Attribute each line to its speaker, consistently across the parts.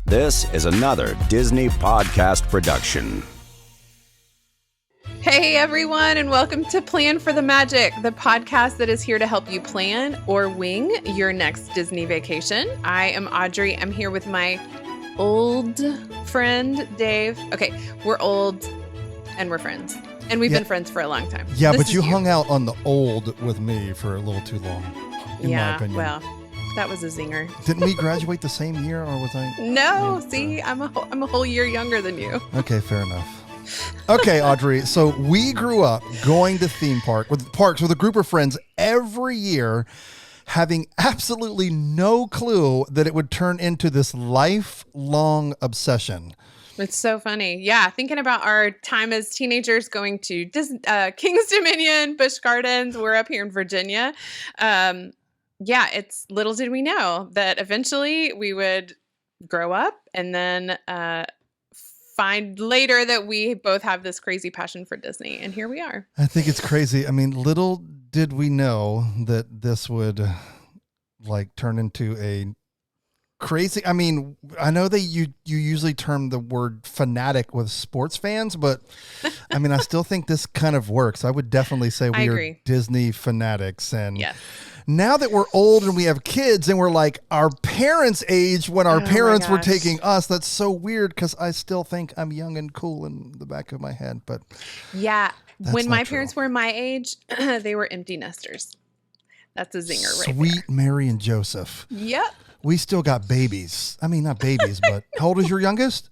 Speaker 1: This is another Disney podcast production.
Speaker 2: Hey everyone, and welcome to Plan for the Magic, the podcast that is here to help you plan or wing your next Disney vacation. I am Audrey. I'm here with my old friend, Dave. Okay, we're old and we're friends. And we've been friends for a long time.
Speaker 3: Yeah, but you hung out on the old with me for a little too long, in my opinion.
Speaker 2: Well, that was a zinger.
Speaker 3: Didn't we graduate the same year, or was I?
Speaker 2: No, see, I'm a whole year younger than you.
Speaker 3: Okay, fair enough. Okay, Audrey. So we grew up going to theme parks with a group of friends every year, having absolutely no clue that it would turn into this lifelong obsession.
Speaker 2: It's so funny. Yeah, thinking about our time as teenagers going to King's Dominion, Busch Gardens. We're up here in Virginia. It's little did we know that eventually we would grow up and then find later that we both have this crazy passion for Disney. And here we are.
Speaker 3: I think it's crazy. I mean, little did we know that this would turn into a crazy. I mean, I know that you usually term the word fanatic with sports fans, but I mean, I still think this kind of works. I would definitely say we are Disney fanatics. And now that we're old and we have kids and we're like our parents' age when our parents were taking us, that's so weird because I still think I'm young and cool in the back of my head. But
Speaker 2: yeah, when my parents were my age, they were empty nesters. That's a zinger right there.
Speaker 3: Sweet Mary and Joseph.
Speaker 2: Yep.
Speaker 3: We still got babies. I mean, not babies, but how old is your youngest?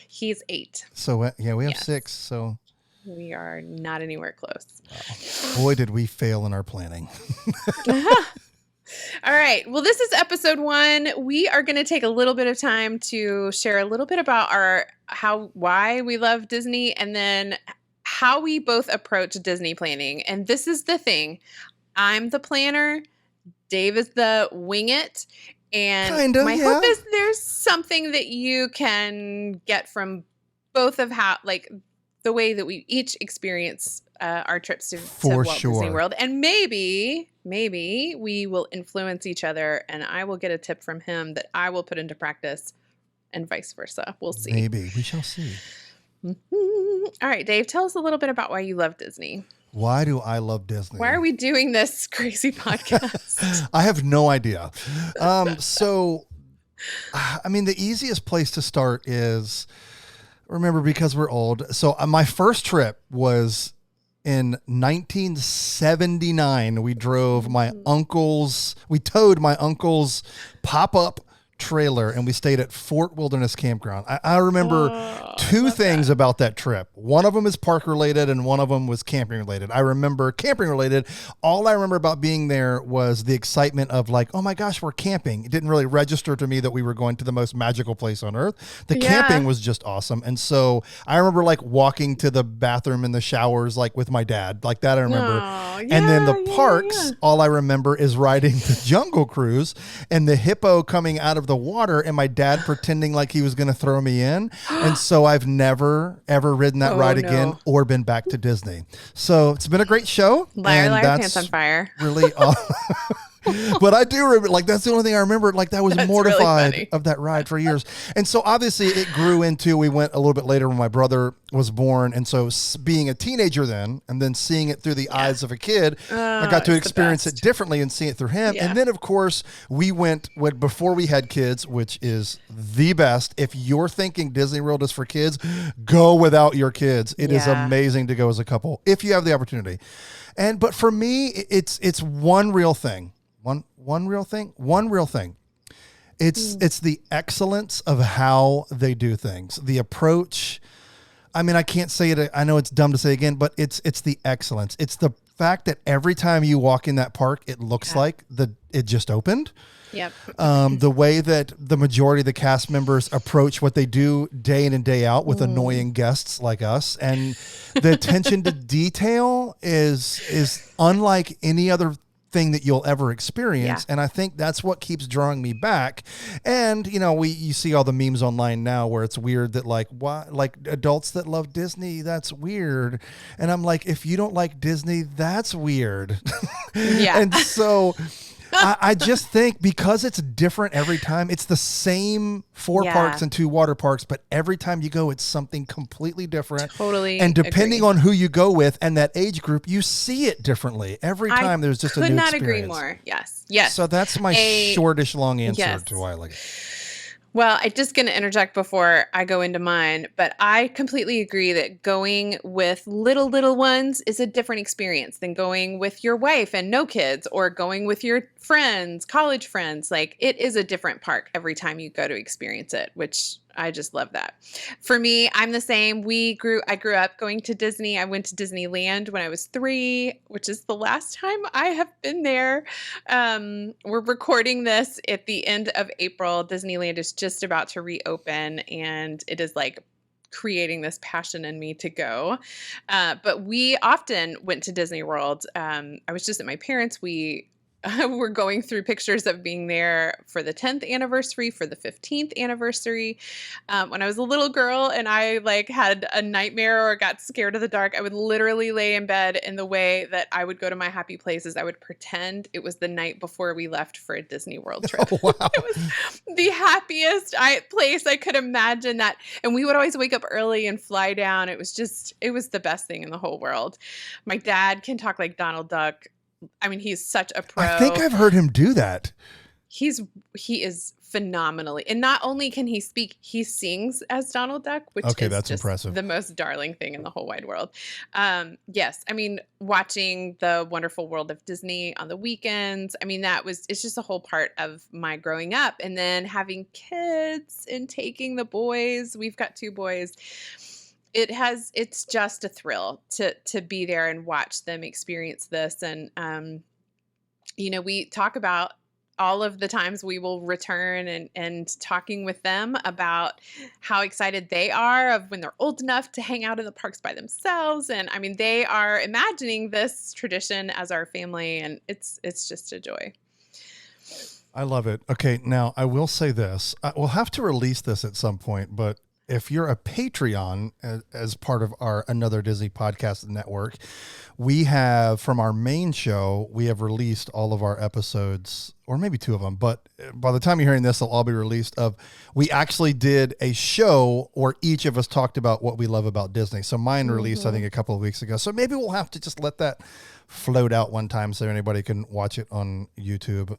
Speaker 2: He's 8.
Speaker 3: So, we have 6. So
Speaker 2: we are not anywhere close.
Speaker 3: Wow. Boy, did we fail in our planning.
Speaker 2: All right. Well, this is episode 1. We are going to take a little bit of time to share a little bit about why we love Disney and then how we both approach Disney planning. And this is the thing. I'm the planner. Dave is the wing it. And my hope is there's something that you can get from both of how, the way that we each experience our trips to Walt Disney World. And maybe we will influence each other and I will get a tip from him that I will put into practice and vice versa. We'll see.
Speaker 3: Maybe. We shall see.
Speaker 2: Mm-hmm. All right, Dave, tell us a little bit about why you love Disney.
Speaker 3: Why do I love Disney?
Speaker 2: Why are we doing this crazy podcast?
Speaker 3: I have no idea. So, I mean, the easiest place to start is, remember, because we're old. So my first trip was in 1979. We towed my uncle's pop-up trailer and we stayed at Fort Wilderness Campground. I remember two things about that trip. One of them is park related and one of them was camping related. I remember camping related. All I remember about being there was the excitement of oh my gosh, we're camping. It didn't really register to me that we were going to the most magical place on earth. The camping was just awesome. And so I remember walking to the bathroom and the showers with my dad. That I remember. And then the parks, all I remember is riding the Jungle Cruise and the hippo coming out of the water and my dad pretending like he was going to throw me in. And so I've never, ever ridden that ride again or been back to Disney. So it's been a great show.
Speaker 2: Liar, pants on fire.
Speaker 3: Really awesome. But I do remember, that's the only thing I remember, I was mortified really of that ride for years. And so obviously it grew into, we went a little bit later when my brother was born. And so being a teenager then, and then seeing it through the eyes of a kid, I got to experience it differently and see it through him. Yeah. And then of course we went before we had kids, which is the best. If you're thinking Disney World is for kids, go without your kids. It is amazing to go as a couple if you have the opportunity. But for me, it's one real thing. One real thing. It's the excellence of how they do things. The approach. I mean, I can't say it. I know it's dumb to say again, but it's the excellence. It's the fact that every time you walk in that park, it looks like it just opened.
Speaker 2: Yep.
Speaker 3: The way that the majority of the cast members approach what they do day in and day out with annoying guests like us, and the attention to detail is unlike any other thing that you'll ever experience. And I think that's what keeps drawing me back. And, you see all the memes online now where it's weird that why, adults that love Disney, that's weird. And I'm like, if you don't like Disney, that's weird. Yeah. And so I just think because it's different every time, it's the same 4 parks and 2 water parks, but every time you go, it's something completely different.
Speaker 2: Totally.
Speaker 3: And depending on who you go with and that age group, you see it differently. Every time there's just a new experience.
Speaker 2: Could not agree more. Yes. Yes.
Speaker 3: So that's my shortish long answer to why I like it.
Speaker 2: Well, I'm just going to interject before I go into mine, but I completely agree that going with little ones is a different experience than going with your wife and no kids, or going with your friends, college friends. Like, it is a different park every time you go to experience it, which I just love that. For me, I'm the same. I grew up going to Disney. I went to Disneyland when I was 3, which is the last time I have been there. We're recording this at the end of April. Disneyland is just about to reopen, and it is like creating this passion in me to go. But we often went to Disney World. I was just at my parents'. We're going through pictures of being there for the 10th anniversary, for the 15th anniversary. When I was a little girl and I had a nightmare or got scared of the dark, I would literally lay in bed, and the way that I would go to my happy places, I would pretend it was the night before we left for a Disney World trip.
Speaker 3: Oh, wow.
Speaker 2: It was the happiest place I could imagine that. And we would always wake up early and fly down. It was the best thing in the whole world. My dad can talk like Donald Duck. I mean, he's such a pro.
Speaker 3: I think I've heard him do that.
Speaker 2: He is phenomenally. And not only can he speak, he sings as Donald Duck, which is
Speaker 3: that's
Speaker 2: just
Speaker 3: impressive.
Speaker 2: The most darling thing in the whole wide world. Yes. I mean, watching The Wonderful World of Disney on the weekends, I mean, it's just a whole part of my growing up. And then having kids and taking the boys, we've got 2 boys. It's just a thrill to be there and watch them experience this. And, we talk about all of the times we will return and talking with them about how excited they are of when they're old enough to hang out in the parks by themselves. And I mean, they are imagining this tradition as our family, and it's just a joy.
Speaker 1: I love it. Okay. Now I will say this, we'll have to release this at some point, but if you're a Patreon as part of our Another Disney Podcast network, we have, from our main show, we have released all of our episodes, or maybe 2 of them, but by the time you're hearing this, they'll all be released. We actually did a show where each of us talked about what we love about Disney. So mine released, I think, a couple of weeks ago. So maybe we'll have to just let that float out one time so anybody can watch it on YouTube.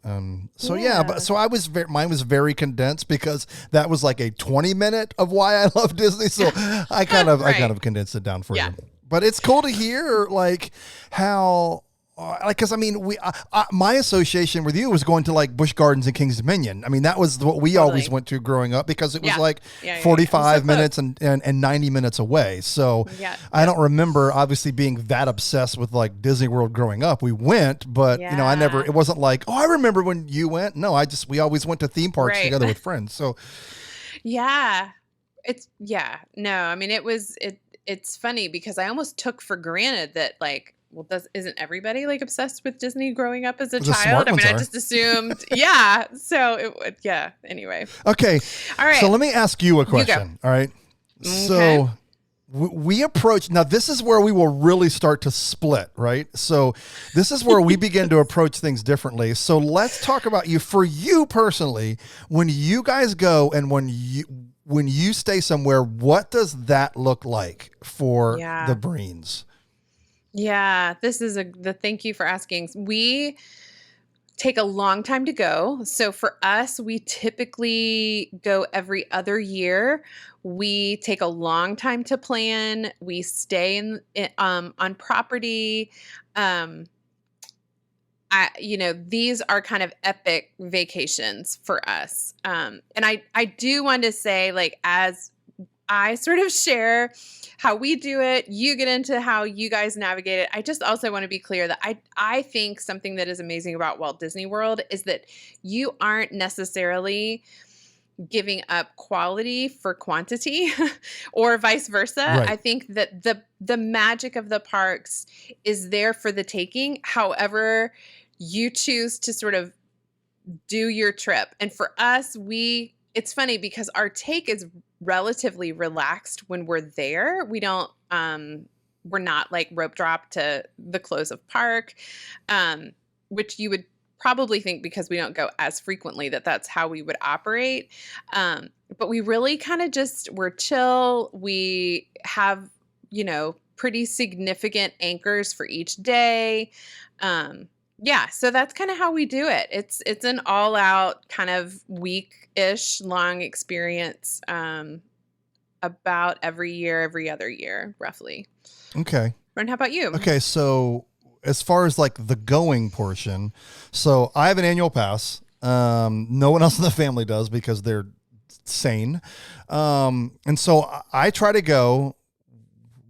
Speaker 1: Mine was very condensed because that was like a 20-minute of why I love Disney. So I kind of condensed it down for you. But it's cool to hear how because I mean my association with you was going to like Busch Gardens and King's Dominion. I mean, that was what we always went to growing up because it was 45 minutes and 90 minutes away. So I don't remember obviously being that obsessed with like Disney World growing up. We went, but it wasn't like, oh, I remember when you went. No, we always went to theme parks together with friends. So
Speaker 2: it's funny because I almost took for granted that isn't everybody like obsessed with Disney growing up as a child? I mean, I just assumed, So anyway.
Speaker 3: Okay.
Speaker 2: All right.
Speaker 3: So let me ask you a question. All right. Okay. So we approach, now this is where we will really start to split, right? So this is where we begin to approach things differently. So let's talk about for you personally, when you guys go and when you stay somewhere, what does that look like for the Breens?
Speaker 2: Yeah, this is thank you for asking. We take a long time to go. So for us, we typically go every other year. We take a long time to plan. We stay on property. These are kind of epic vacations for us. And I do want to say, as I sort of share how we do it, you get into how you guys navigate it. I just also want to be clear that I think something that is amazing about Walt Disney World is that you aren't necessarily giving up quality for quantity or vice versa. Right. I think that the magic of the parks is there for the taking. However, you choose to sort of do your trip. And for us, it's funny because our take is relatively relaxed when we're there. We don't, we're not like rope drop to the close of park, which you would probably think because we don't go as frequently that that's how we would operate. But we really kind of we're chill. We have, pretty significant anchors for each day. Yeah, so that's kind of how we do it. It's an all out kind of week-ish long experience, about every other year, roughly.
Speaker 3: Okay.
Speaker 2: Ron, how about you?
Speaker 3: Okay, so as far as like the going portion, so I have an annual pass. No one else in the family does because they're sane. And so I try to go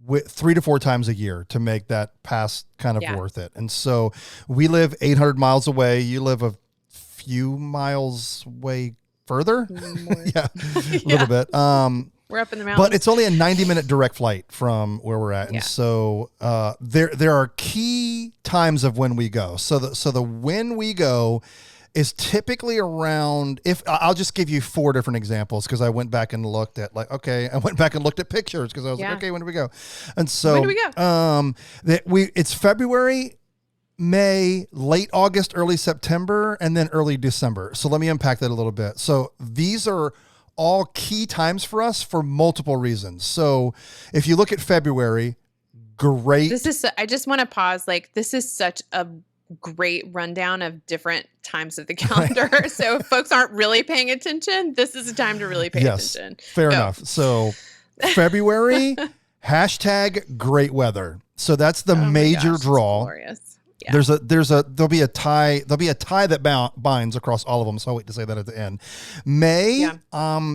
Speaker 3: with 3 to 4 times a year to make that pass kind of worth it. And so we live 800 miles away. You live a few miles way further. Yeah, a little bit.
Speaker 2: We're up in the mountains.
Speaker 3: But it's only a 90-minute direct flight from where we're at. And so there are key times of when we go. So the when we go is typically around, if I'll just give you 4 different examples because I went back and looked at pictures because I was like, okay, when do we go? And so
Speaker 2: when do we go?
Speaker 3: It's February, May, late August, early September, and then early December. So let me unpack that a little bit. So these are all key times for us for multiple reasons. So if you look at February, great.
Speaker 2: I just want to pause. Like, this is such a great rundown of different times of the calendar. So if folks aren't really paying attention, this is a time to really pay attention.
Speaker 3: Fair enough. So February, hashtag great weather. So that's the major draw.
Speaker 2: Glorious. Yeah.
Speaker 3: There'll be a tie that binds across all of them. So I'll wait to say that at the end. May,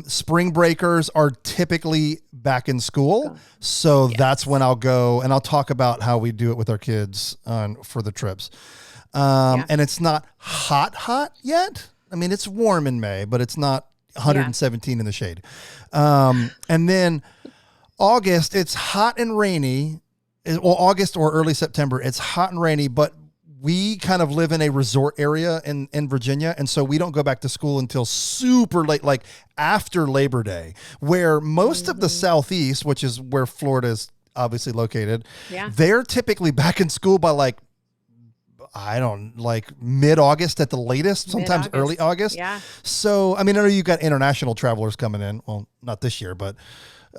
Speaker 3: spring breakers are typically back in school. So that's when I'll go and I'll talk about how we do it with our kids for the trips. And it's not hot yet. I mean, it's warm in May, but it's not 117 in the shade. And then August, it's hot and rainy. Well, August or early September, it's hot and rainy, but we kind of live in a resort area in Virginia. And so we don't go back to school until super late, like after Labor Day, where most of the Southeast, which is where Florida is obviously located, they're typically back in school by mid-August at the latest, sometimes early August.
Speaker 2: Yeah.
Speaker 3: So, I mean, I know you've got international travelers coming in. Well, not this year, but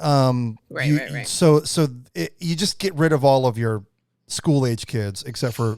Speaker 2: right.
Speaker 3: So you just get rid of all of your school age kids, except for,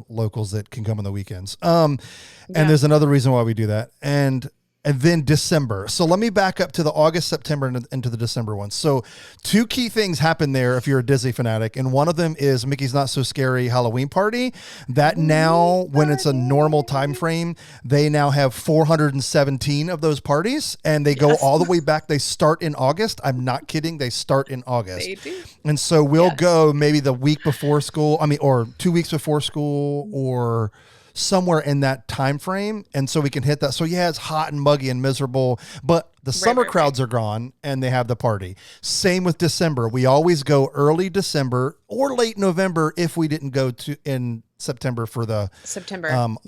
Speaker 3: locals that can come on the weekends. And there's another reason why we do that. And then December. So let me back up to the August, September, and into the December one. So 2 key things happen there if you're a Disney fanatic. And one of them is Mickey's Not So Scary Halloween Party. That now, when it's a normal time frame, they now have 417 of those parties. And they go all the way back. They start in August. I'm not kidding. They start in August.
Speaker 2: They do.
Speaker 3: And so we'll go maybe the week before school. Or 2 weeks before school, or somewhere in that time frame, and so we can hit that. So it's hot and muggy and miserable, but the summer crowds are gone and they have the party. Same with December. We always go early December or late November if we didn't go to in September for the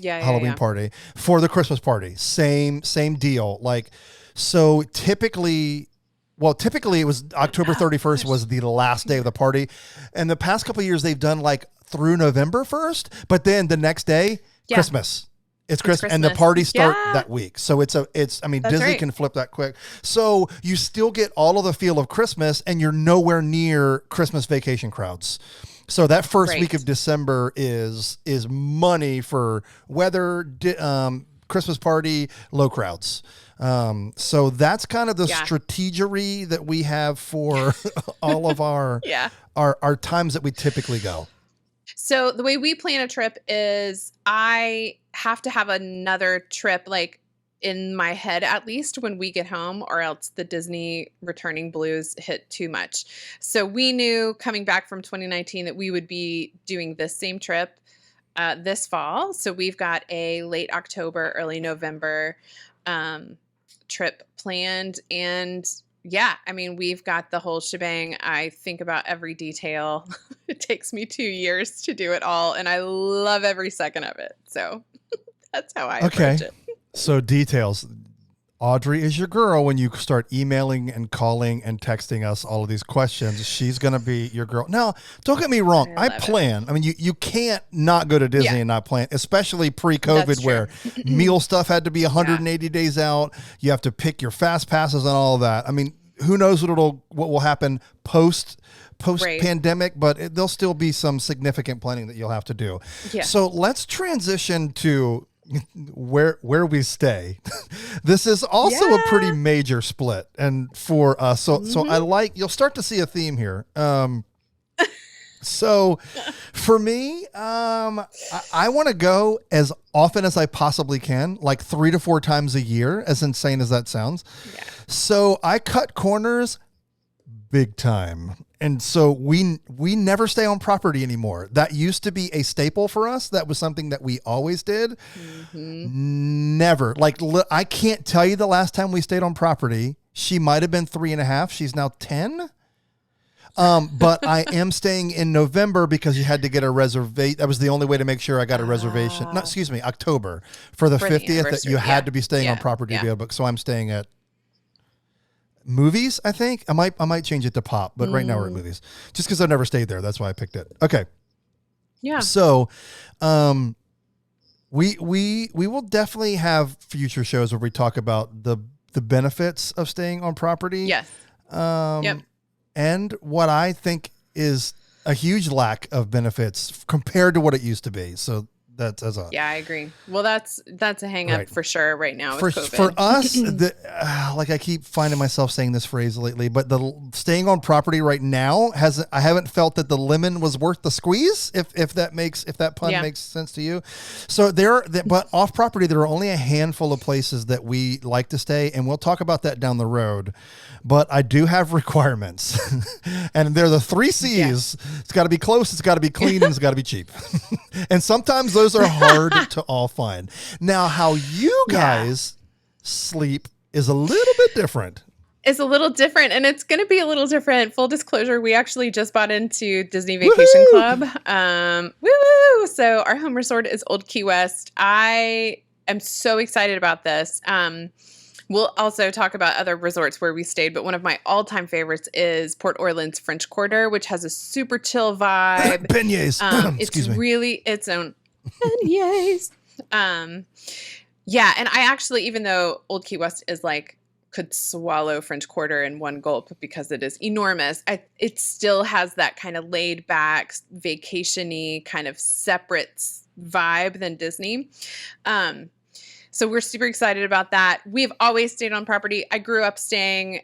Speaker 3: Halloween party. For the Christmas party, same deal. So typically it was October 31st was the last day of the party, and the past couple of years they've done through November 1st, but then the next day Christmas. It's Christmas, and the parties start that week. So Disney can flip that quick. So you still get all of the feel of Christmas, and you're nowhere near Christmas vacation crowds. So that first week of December is money for weather, Christmas party, low crowds. So that's kind of the strategery that we have for all of our times that we typically go.
Speaker 2: So the way we plan a trip is I have to have another trip in my head at least when we get home, or else the Disney returning blues hit too much. So we knew coming back from 2019 that we would be doing this same trip this fall. So we've got a late October, early November trip planned. And we've got the whole shebang. I think about every detail. It takes me 2 years to do it all, and I love every second of it. So that's how I approach it.
Speaker 3: So details.
Speaker 1: Audrey is your girl when you start emailing and calling and texting us all of these questions. She's going to be your girl. Now, don't get me wrong. I plan. I mean, you can't not go to Disney and not plan, especially pre-COVID where meal stuff had to be 180 days out. You have to pick your fast passes and all of that. I mean, who knows what will happen post pandemic, but there'll still be some significant planning that you'll have to do. Yeah. So let's transition to where we stay. This is also a pretty major split, and for us, so I you'll start to see a theme here. So for me, I want to go as often as I possibly can, like 3 to 4 times a year, as insane as that sounds. Yeah. So I cut corners big time. And so we never stay on property anymore. That used to be a staple for us. That was something that we always did. Mm-hmm. Never. Like, I can't tell you the last time we stayed on property. She might have been 3.5. She's now 10. But I am staying in November because you had to get a reservation. That was the only way to make sure I got a reservation. No, excuse me, October for the 50th that you had to be staying on property to be able to book. So I'm staying at Movies, I think. I might change it to Pop, but right now we're at Movies. Just because I've never stayed there. That's why I picked it. Okay. Yeah. So we will definitely have future shows where we talk about the benefits of staying on property. Yes. And what I think is a huge lack of benefits compared to what it used to be. So that's
Speaker 2: I agree. Well, that's a hang up for sure right now with COVID.
Speaker 1: For us, like I keep finding myself saying this phrase lately, but the staying on property right now I haven't felt that the lemon was worth the squeeze. If that pun makes sense to you. So but off property, there are only a handful of places that we like to stay, and we'll talk about that down the road. But I do have requirements, and they're the 3 C's. Yeah. It's got to be close, it's got to be clean, and it's got to be cheap. And sometimes those are hard to all find. Now, how you guys sleep is a little bit different.
Speaker 2: It's a little different, and it's going to be a little different. Full disclosure, we actually just bought into Disney Vacation Club. Woo! So our home resort is Old Key West. I am so excited about this. We'll also talk about other resorts where we stayed, but one of my all-time favorites is Port Orleans French Quarter, which has a super chill vibe.
Speaker 1: Beignets.
Speaker 2: It's really its own beignets. Yeah, and I actually, even though Old Key West is like could swallow French Quarter in one gulp because it is enormous, it still has that kind of laid back, vacation-y kind of separate vibe than Disney. So we're super excited about that. We've always stayed on property. I grew up staying,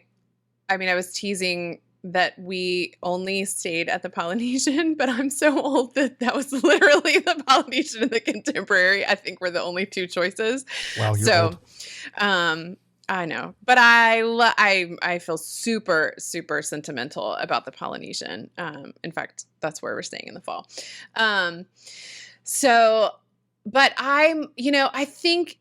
Speaker 2: I was teasing that we only stayed at the Polynesian, but I'm so old that was literally the Polynesian and the Contemporary. I think we're the only 2 choices.
Speaker 1: Wow, you're old.
Speaker 2: I know, but I feel super, super sentimental about the Polynesian. In fact, that's where we're staying in the fall. But I think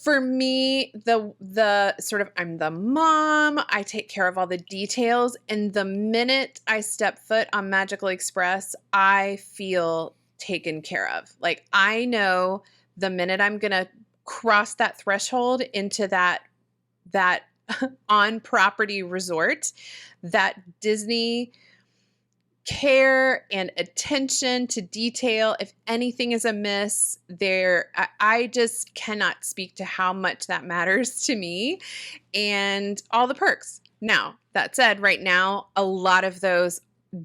Speaker 2: for me, the sort of, I'm the mom, I take care of all the details. And the minute I step foot on Magical Express, I feel taken care of. Like, I know the minute I'm going to cross that threshold into that on-property resort, that Disney care and attention to detail, if anything is amiss there, I just cannot speak to how much that matters to me and all the perks. Now, that said, right now, a lot of those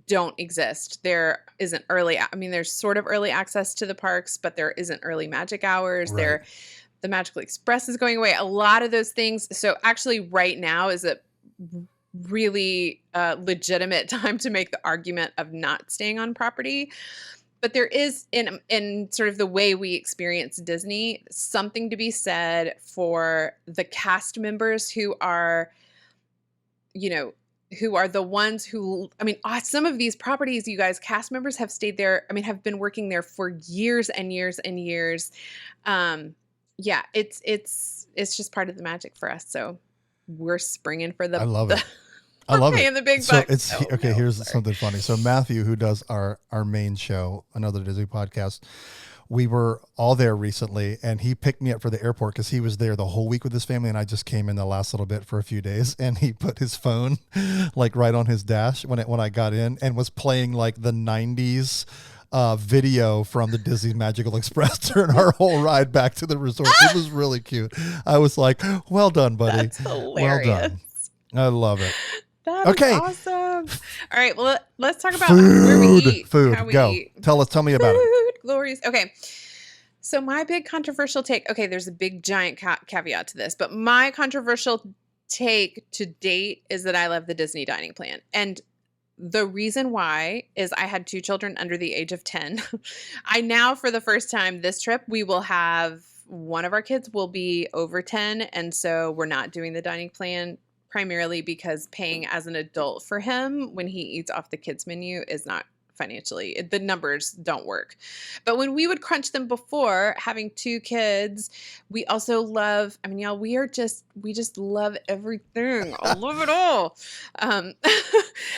Speaker 2: don't exist. There isn't there's sort of early access to the parks, but there isn't early magic hours. Right. The Magical Express is going away. A lot of those things. So actually right now is a really legitimate time to make the argument of not staying on property. But there is, in sort of the way we experience Disney, something to be said for the cast members who are the ones who, some of these properties, you guys, cast members have stayed there, have been working there for years and years and years. Yeah, it's just part of the magic for us. So we're springing for
Speaker 1: I love it. I love it.
Speaker 2: And the big bucks.
Speaker 1: Here's something funny. So Matthew, who does our main show, Another Disney Podcast,
Speaker 3: we were all there recently, and he picked me up for the airport because he was there the whole week with his family, and I just came in the last little bit for a few days, and he put his phone like right on his dash when I got in, and was playing like the 90s video from the Disney Magical Express during our whole ride back to the resort. It was really cute. I was like, well done, buddy.
Speaker 2: That's hilarious.
Speaker 3: Well done. I love it.
Speaker 2: That
Speaker 3: Okay.
Speaker 2: is awesome. All right. Well, let's talk about
Speaker 3: Food.
Speaker 2: where we eat.
Speaker 3: Food.
Speaker 2: How we
Speaker 3: Go.
Speaker 2: eat.
Speaker 3: Tell me about it.
Speaker 2: Food glories. Okay. So my big controversial take, okay, there's a big giant caveat to this, but my controversial take to date is that I love the Disney dining plan. And the reason why is I had 2 children under the age of 10. I now, for the first time this trip, we will have one of our kids will be over 10. And so we're not doing the dining plan primarily because paying as an adult for him when he eats off the kids menu is not financially, the numbers don't work. But when we would crunch them before, having 2 kids, we also love, I mean, y'all, we just love everything. I love it all.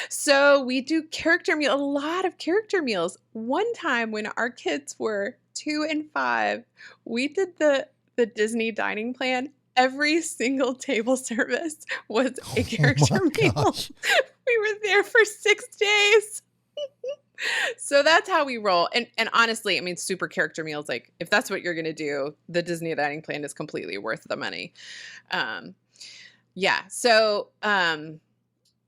Speaker 2: So we do a lot of character meals. One time when our kids were 2 and 5, we did the Disney dining plan. Every single table service was a character meal. We were there for 6 days. So that's how we roll. And honestly, I mean, super character meals, like if that's what you're going to do, the Disney dining plan is completely worth the money. Yeah. So,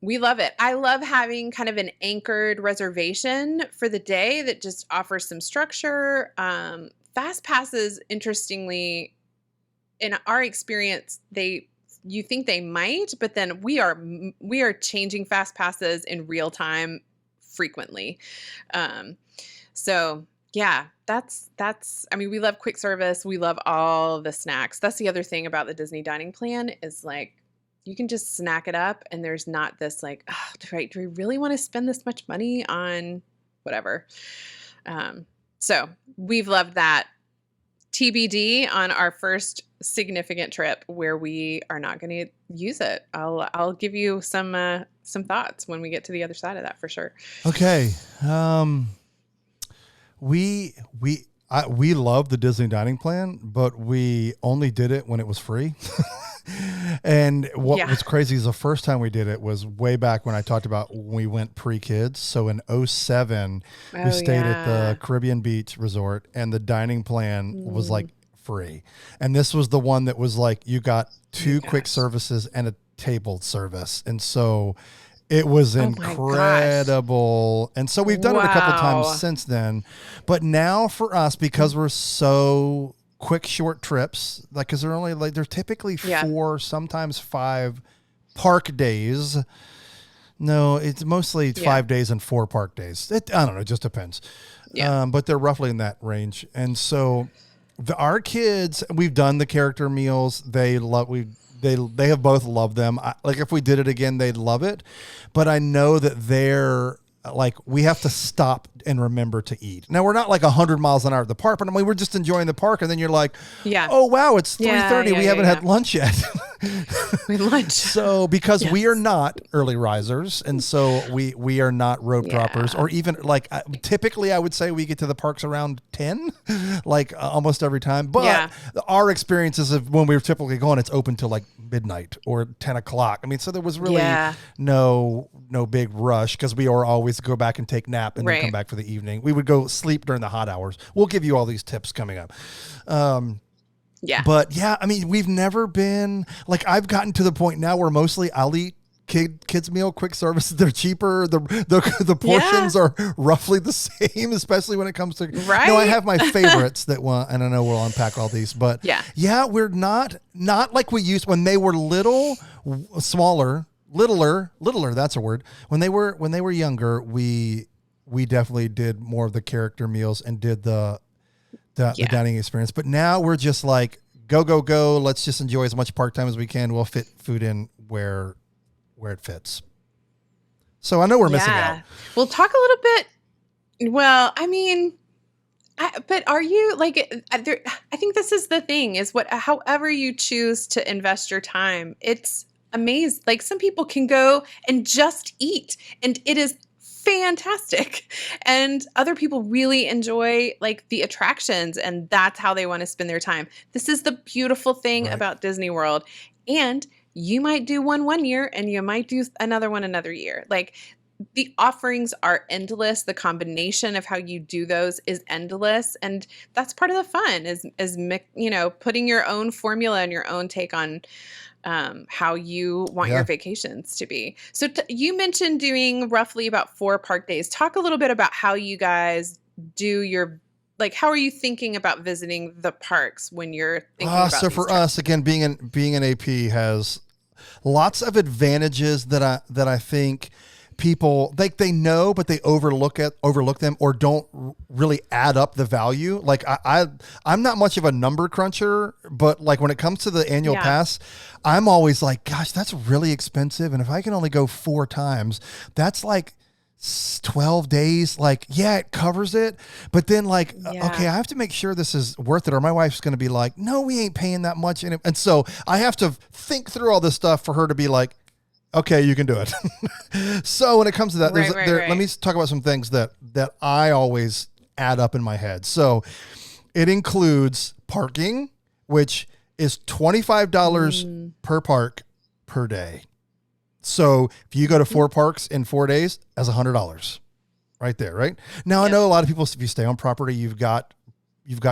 Speaker 2: we love it. I love having kind of an anchored reservation for the day that just offers some structure. Fast passes, interestingly, in our experience, you think they might, but then we are changing fast passes in real time frequently. So yeah, that's, I mean, we love quick service. We love all the snacks. That's the other thing about the Disney dining plan is like, you can just snack it up and there's not this like, oh, do we really want to spend this much money on whatever? So we've loved that. TBD on our first significant trip where we are not going to use it. I'll give you some thoughts when we get to the other side of that for sure.
Speaker 3: Okay. We love the Disney dining plan, but we only did it when it was free. And what was crazy is the first time we did it was way back when I talked about when we went pre-kids. So in 2007, we stayed at the Caribbean Beach Resort, and the dining plan was like free. And this was the one that was like, you got 2 quick services and a table service. And so it was incredible. And so we've done it a couple times since then. But now for us, because we're so quick, short trips, like, because they're only like, they're typically 4, sometimes 5 park days. No, it's mostly 5 days and 4 park days. I don't know. It just depends. Yeah. But they're roughly in that range. And so our kids, we've done the character meals. They have both loved them. Like if we did it again, they'd love it. But I know that they're like, we have to stop and remember to eat. Now we're not like 100 miles an hour at the park, but I mean, we're just enjoying the park. And then you're like, oh wow, it's 3:30. We haven't had lunch yet.
Speaker 2: Lunch.
Speaker 3: So because we are not early risers, and so we are not rope droppers, or even like typically I would say we get to the parks around 10, like almost every time. But our experiences of when we were typically going, it's open till like midnight or 10 o'clock. I mean, so there was really no big rush because we were always go back and take nap and then come back for the evening. We would go sleep during the hot hours. We'll give you all these tips coming up. But yeah, I mean, we've never been like, I've gotten to the point now where mostly I'll eat kids meal quick service. They're cheaper. The portions are roughly the same, especially when it comes to No, I have my favorites that and I know we'll unpack all these, but we're not like we used when they were littler, that's a word. When they were younger, we definitely did more of the character meals and did the dining experience. But now we're just like, go. Let's just enjoy as much park time as we can. We'll fit food in where it fits. So I know we're missing out.
Speaker 2: We'll talk a little bit. Well, I mean, but are you like, I think this is the thing is however you choose to invest your time, it's amazing. Like some people can go and just eat and it is fantastic. And other people really enjoy like the attractions, and that's how they want to spend their time. This is the beautiful thing about Disney World. And you might do one year and you might do another one another year. Like the offerings are endless. The combination of how you do those is endless. And that's part of the fun is, you know, putting your own formula and your own take on how you want your vacations to be. So you mentioned doing roughly about 4 park days. Talk a little bit about how you guys do your, like, how are you thinking about visiting the parks when you're thinking about
Speaker 3: so for
Speaker 2: trips?
Speaker 3: us, again, being an AP has lots of advantages that I think people like they know, but they overlook them or don't really add up the value. Like I'm not much of a number cruncher, but like when it comes to the annual pass, I'm always like, gosh, that's really expensive. And if I can only go 4 times, that's like 12 days. Like, yeah, it covers it. But then like, okay, I have to make sure this is worth it. Or my wife's going to be like, no, we ain't paying that much. And so I have to think through all this stuff for her to be like, okay, you can do it. So when it comes to that, let me talk about some things that I always add up in my head. So it includes parking, which is $25 per park per day. So if you go to 4 parks in 4 days, that's $100 right there, right? Now, I know a lot of people, if you stay on property, you've got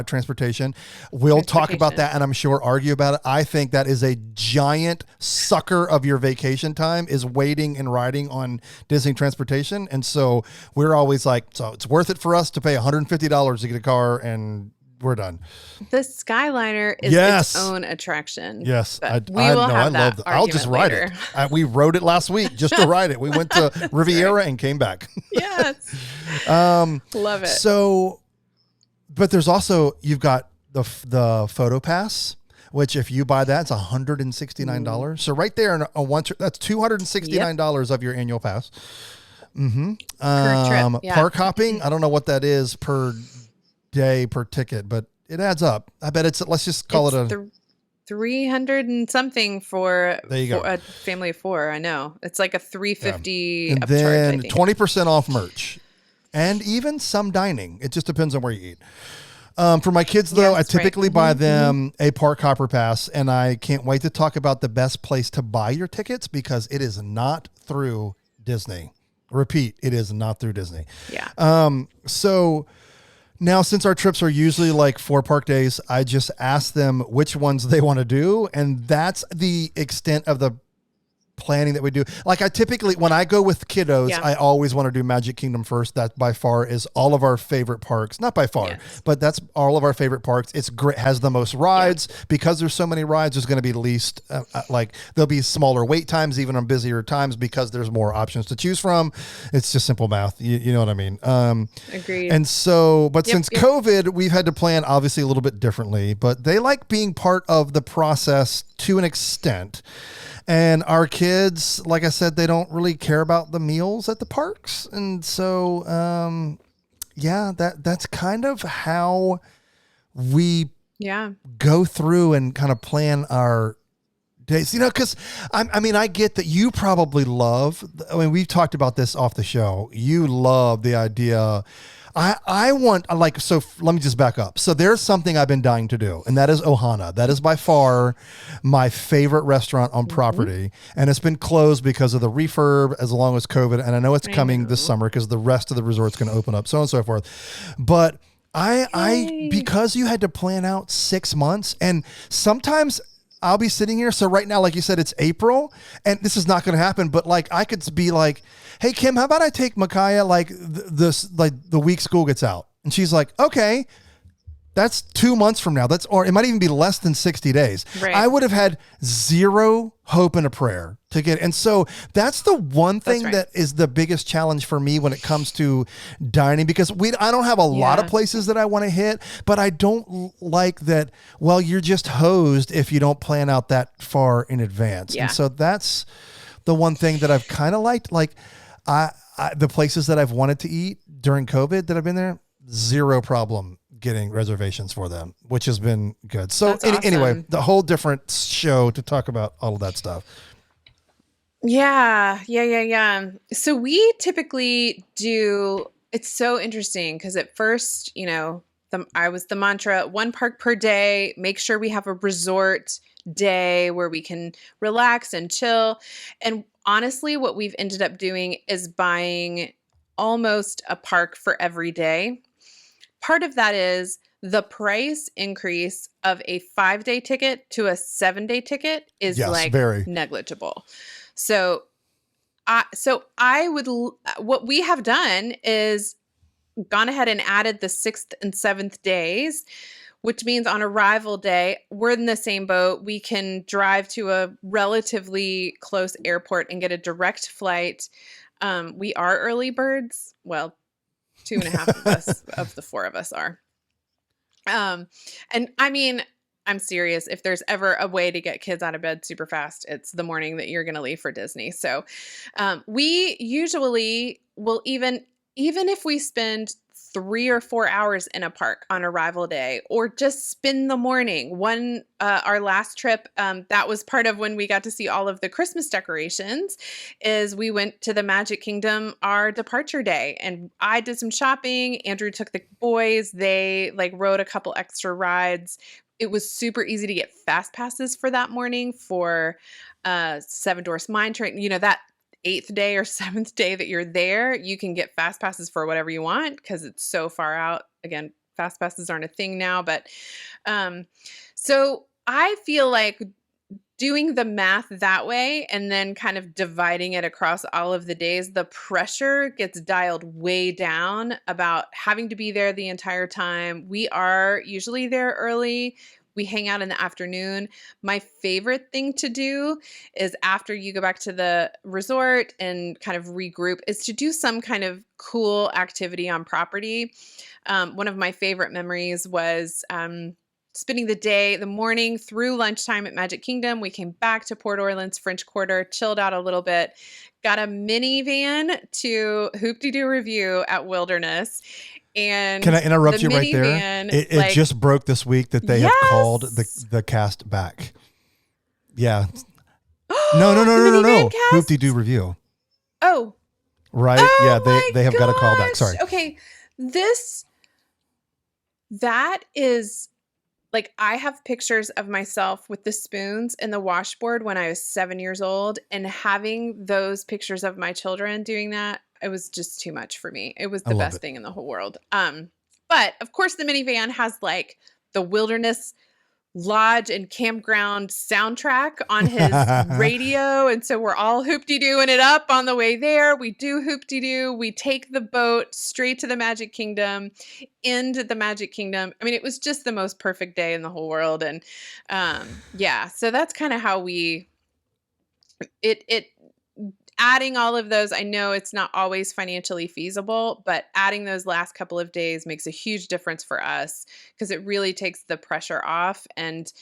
Speaker 3: transportation. We'll talk about that and I'm sure argue about it. I think that is a giant sucker of your vacation time is waiting and riding on Disney transportation. And so we're always like, so it's worth it for us to pay $150 to get a car and we're done.
Speaker 2: The Skyliner is its own attraction.
Speaker 3: Yes.
Speaker 2: I love that.
Speaker 3: I'll just ride it. We rode it last week just to ride it. We went to Riviera and came back.
Speaker 2: Yes. Love it.
Speaker 3: So, but there's also, you've got the photo pass, which if you buy that, it's $169. So right there, that's $269 of your annual pass.
Speaker 2: Per trip,
Speaker 3: Park hopping, I don't know what that is per day per ticket, but it adds up. I bet let's just call it a
Speaker 2: 300 and something for
Speaker 3: a
Speaker 2: family of 4. I know it's like a 350
Speaker 3: and then 20% off merch. And even some dining. It just depends on where you eat. For my kids, though, I typically buy them a park hopper pass, and I can't wait to talk about the best place to buy your tickets because it is not through Disney. Repeat, it is not through Disney.
Speaker 2: Yeah.
Speaker 3: So now, since our trips are usually like 4 park days, I just ask them which ones they want to do, and that's the extent of the planning that we do. Like I typically, when I go with kiddos, I always want to do Magic Kingdom first. That by far is all of our favorite parks. Not by far, but that's all of our favorite parks. It's great, has the most rides because there's so many rides. There's going to be least, like there'll be smaller wait times, even on busier times because there's more options to choose from. It's just simple math. You know what I mean?
Speaker 2: Agreed.
Speaker 3: And so, but since COVID, we've had to plan obviously a little bit differently, but they like being part of the process to an extent. And our kids, like I said, they don't really care about the meals at the parks. And so, that's kind of how we go through and kind of plan our days, because I get that you probably we've talked about this off the show. You love the idea. I want so let me just back up. So there's something I've been dying to do, and that is Ohana. That is by far my favorite restaurant on property, and it's been closed because of the refurb as long as COVID. And I know it's coming this summer because the rest of the resort's going to open up, so on and so forth. But I because you had to plan out 6 months, and sometimes I'll be sitting here. So right now, like you said, it's April, and this is not going to happen. But like, I could be like, "Hey Kim, how about I take Micaiah the week school gets out?" And she's like, "Okay, that's 2 months from now. Or it might even be less than 60 days." Right. I would have had zero hope and a prayer to get. And so that's the one thing that is the biggest challenge for me when it comes to dining, because I don't have a lot of places that I want to hit, but I don't like that. Well, you're just hosed if you don't plan out that far in advance. Yeah. And so that's the one thing that I've kind of liked. Like the places that I've wanted to eat during COVID that I've been there, zero problem getting reservations for them, which has been good. So awesome. Anyway, the whole different show to talk about all of that stuff.
Speaker 2: Yeah. So we typically do, it's so interesting because at first, I was the mantra, one park per day, make sure we have a resort day where we can relax and chill. And honestly, what we've ended up doing is buying almost a park for every day. Part of that is the price increase of a 5-day ticket to a 7-day ticket is
Speaker 3: Yes, very
Speaker 2: negligible. So I would, what we have done is gone ahead and added the 6th and 7th days, which means on arrival day, we're in the same boat. We can drive to a relatively close airport and get a direct flight. We are early birds. Well, 2.5 of us, of the 4 of us are. And I mean, I'm serious. If there's ever a way to get kids out of bed super fast, it's the morning that you're going to leave for Disney. So, we usually will even if we spend 3 or 4 hours in a park on arrival day, or just spend the morning. Our last trip, that was part of when we got to see all of the Christmas decorations, is we went to the Magic Kingdom our departure day, and I did some shopping. Andrew took the boys. They rode a couple extra rides. It was super easy to get fast passes for that morning for Seven Dwarfs Mine Train. That 8th day or 7th day that you're there, you can get fast passes for whatever you want because it's so far out. Again, fast passes aren't a thing now, but so I feel like doing the math that way and then kind of dividing it across all of the days, the pressure gets dialed way down about having to be there the entire time. We are usually there early. We hang out in the afternoon. My favorite thing to do is after you go back to the resort and kind of regroup is to do some kind of cool activity on property. One of my favorite memories was spending the morning through lunchtime at Magic Kingdom. We came back to Port Orleans French Quarter, chilled out a little bit, got a minivan to Hoop-de-Doo Review at Wilderness. And
Speaker 3: can I interrupt you right there? It just broke this week that they have called the cast back. Yeah. No. Hoop-de-Doo Review.
Speaker 2: Oh.
Speaker 3: Right?
Speaker 2: Oh,
Speaker 3: yeah, they have got a call back. Sorry.
Speaker 2: Okay. That is I have pictures of myself with the spoons and the washboard when I was 7 years old, and having those pictures of my children doing that, it was just too much for me. It was the best thing in the whole world. But of course the minivan has the Wilderness Lodge and Campground soundtrack on his radio. And so we're all hoop-de-dooing it up on the way there. We do hoop-de-doo. We take the boat straight to the Magic Kingdom, into the Magic Kingdom. I mean, it was just the most perfect day in the whole world. And so that's kind of how adding all of those. I know it's not always financially feasible, but adding those last couple of days makes a huge difference for us because it really takes the pressure off. And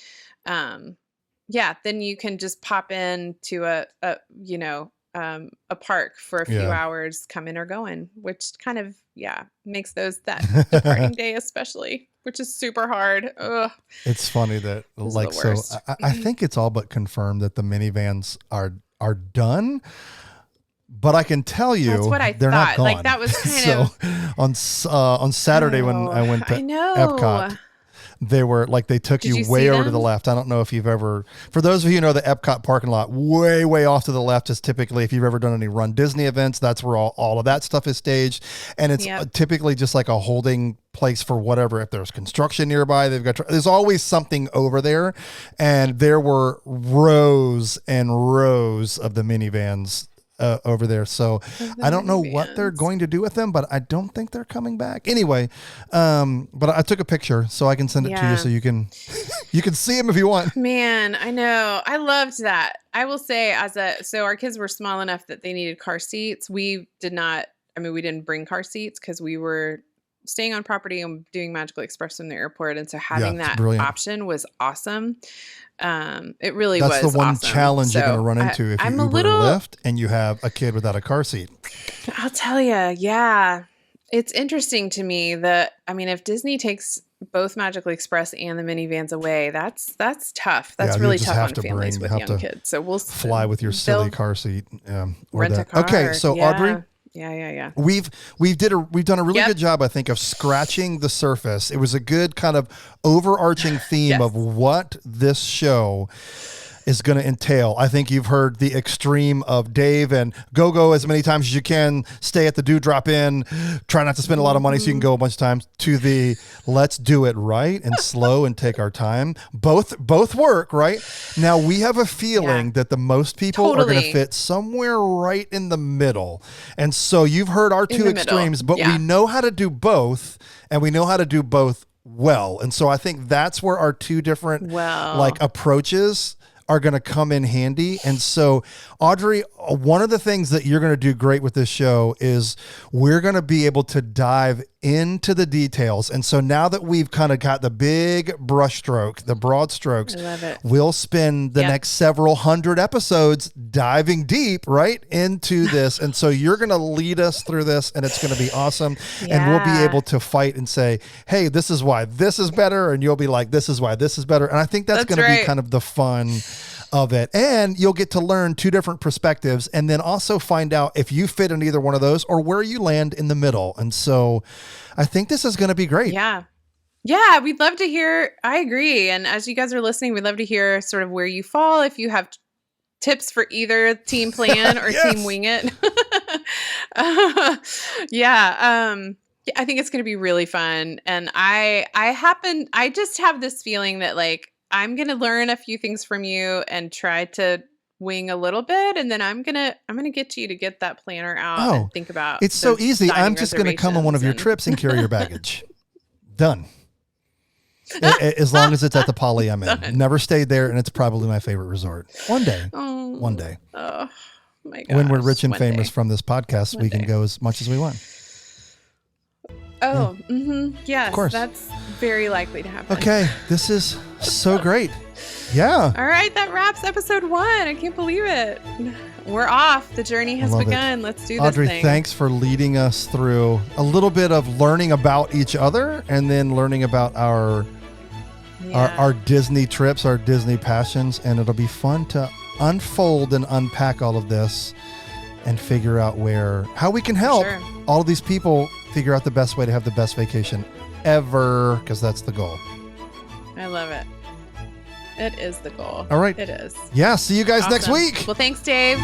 Speaker 2: then you can just pop in to a park for a few hours, coming or going, which kind of makes that departing day especially, which is super hard. Ugh.
Speaker 3: It's funny that I think it's all but confirmed that the minivans are done. But I can tell you,
Speaker 2: that's what I
Speaker 3: they're
Speaker 2: thought.
Speaker 3: not gone.
Speaker 2: That was kind
Speaker 3: of on Saturday when I went to Epcot. They were they took you way over to the left. I don't know if you've ever, for those of you who know the Epcot parking lot, way, way off to the left is typically, if you've ever done any Run Disney events, that's where all of that stuff is staged. And it's typically just a holding place for whatever. If there's construction nearby, there's always something over there. And there were rows and rows of the minivans over there. So I don't know what they're going to do with them, but I don't think they're coming back anyway. But I took a picture so I can send it to you so you can see them if you want.
Speaker 2: Man, I know. I loved that. I will say so our kids were small enough that they needed car seats. We didn't bring car seats because we were staying on property and doing Magical Express from the airport. And so having that option was awesome. It really was
Speaker 3: That's the one
Speaker 2: awesome.
Speaker 3: challenge you're going to run into if you Uber or Lyft and you have a kid without a car seat.
Speaker 2: I'll tell you, it's interesting to me that, if Disney takes both Magical Express and the minivans away, that's tough. That's really tough on families with young kids. So we'll
Speaker 3: fly with your silly car seat.
Speaker 2: Rent a car.
Speaker 3: Okay, so Audrey.
Speaker 2: Yeah.
Speaker 3: We've done a really good job, I think, of scratching the surface. It was a good kind of overarching theme of what this show is going to entail. I think you've heard the extreme of Dave and go as many times as you can, stay at the Dewdrop Inn, try not to spend a lot of money so you can go a bunch of times, to the let's do it right and slow and take our time. Both work, right? Now we have a feeling that the most people are going to fit somewhere right in the middle. And so you've heard our two extremes, but we know how to do both, and we know how to do both well. And so I think that's where our two different approaches are going to come in handy. And so, Audrey, one of the things that you're going to do great with this show is we're going to be able to dive into the details. And so now that we've kind of got the big brushstroke, the broad strokes,
Speaker 2: I love it.
Speaker 3: We'll spend the next several hundred episodes diving deep right into this. And so you're going to lead us through this, and it's going to be awesome. And we'll be able to fight and say, hey, this is why this is better. And you'll be like, this is why this is better. And I think that's going to be kind of the fun of it. And you'll get to learn two different perspectives, and then also find out if you fit in either one of those or where you land in the middle. And so I think this is going to be great.
Speaker 2: Yeah, we'd love to hear. I agree. And as you guys are listening, we'd love to hear sort of where you fall, if you have tips for either team plan or team wing it. I think it's going to be really fun. And I just have this feeling that like, I'm going to learn a few things from you and try to wing a little bit. And then I'm going to get you to get that planner out and think about
Speaker 3: it's so easy. I'm just going to come on one of your trips and carry your baggage. Done. As long as it's at the Poly I'm in. Never stayed there, and it's probably my favorite resort. One day. One day.
Speaker 2: Oh my gosh.
Speaker 3: When we're rich and famous from this podcast, we can go as much as we want.
Speaker 2: Oh, yes, of course. That's very likely to happen.
Speaker 3: Okay, this is so great. Yeah.
Speaker 2: All right, that wraps episode 1. I can't believe it. We're off. The journey has begun. Let's do this
Speaker 3: Audrey,
Speaker 2: thing.
Speaker 3: Thanks for leading us through a little bit of learning about each other, and then learning about our Disney trips, our Disney passions, and it'll be fun to unfold and unpack all of this and figure out how we can help all of these people figure out the best way to have the best vacation ever, because that's the goal.
Speaker 2: I love it. It is the goal.
Speaker 3: All right.
Speaker 2: It is.
Speaker 3: Yeah. See you guys next week.
Speaker 2: Well, thanks, Dave.